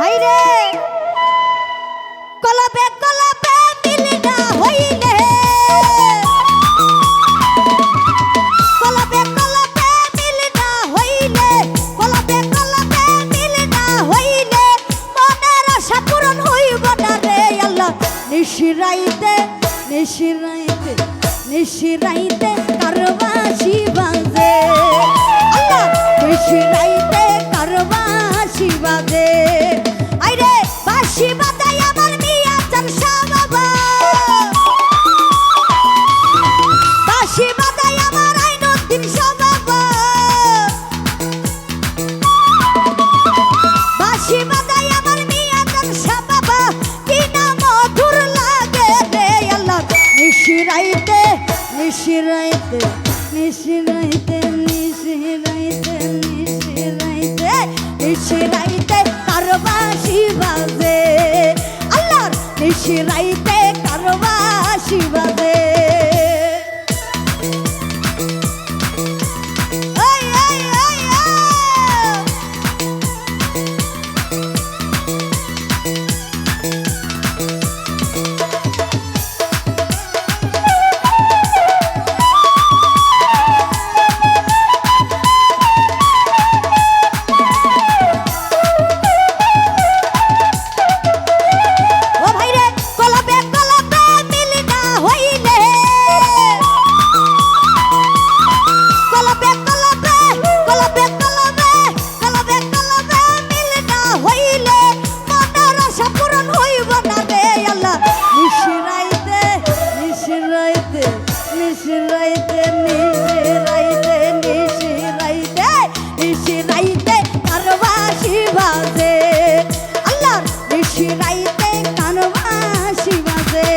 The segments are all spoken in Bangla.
হাইরে কলবে কলবে মিল না হইলে কলবে কলবে মিল না হইলে কলবে কলবে মিল না হইলে মনের আশা পূরণ হইব না রে আল্লাহ নিশিরাইতে নিশিরাইতে নিশিরাইতে কারবাসি বাজে আল্লাহ নিশিরাইতে কারবাসি বাজে আইরে বাঁশি বাজাই আমার মিয়া চান শাহ বাবা বাঁশি বাজাই আমার আইনুদ্দিন শাহ বাবা বাঁশি বাজাই আমার মিয়া চান শাহ বাবা কি না মধুর লাগে রে আল্লাহ নিশিরাইতে নিশিরাইতে নিশিরাইতে নিশিরাইতে নিশিরাইতে নিশিরাইতে কারবাসি বাজে আল্লাহ নিশিরাইতে কারবাসি বাজে ওই ওই ওই নিশিরাইতে কারবাসি বাজে আল্লাহ নিশিরাইতে কারবাসি বাজে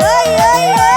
ওই ওই ওই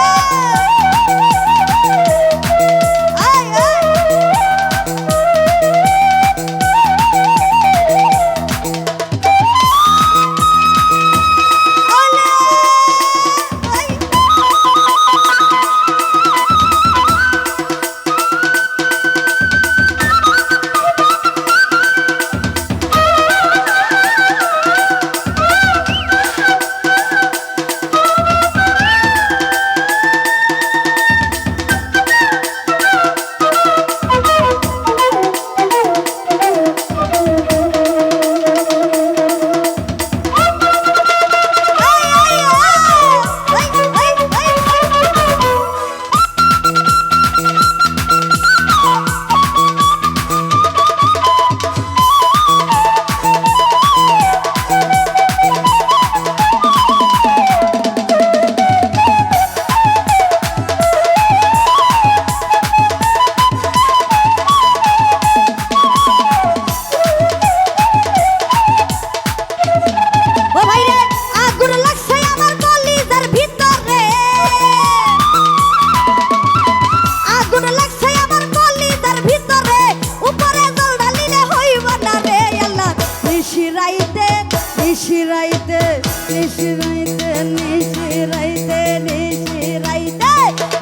নিশিরাইতে নিশিরাইতে নিশিরাইতে নিশিরাইতে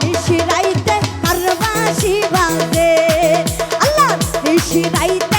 নিশিরাইতে কারবাসি বাজে আল্লাহ নিশিরাইতে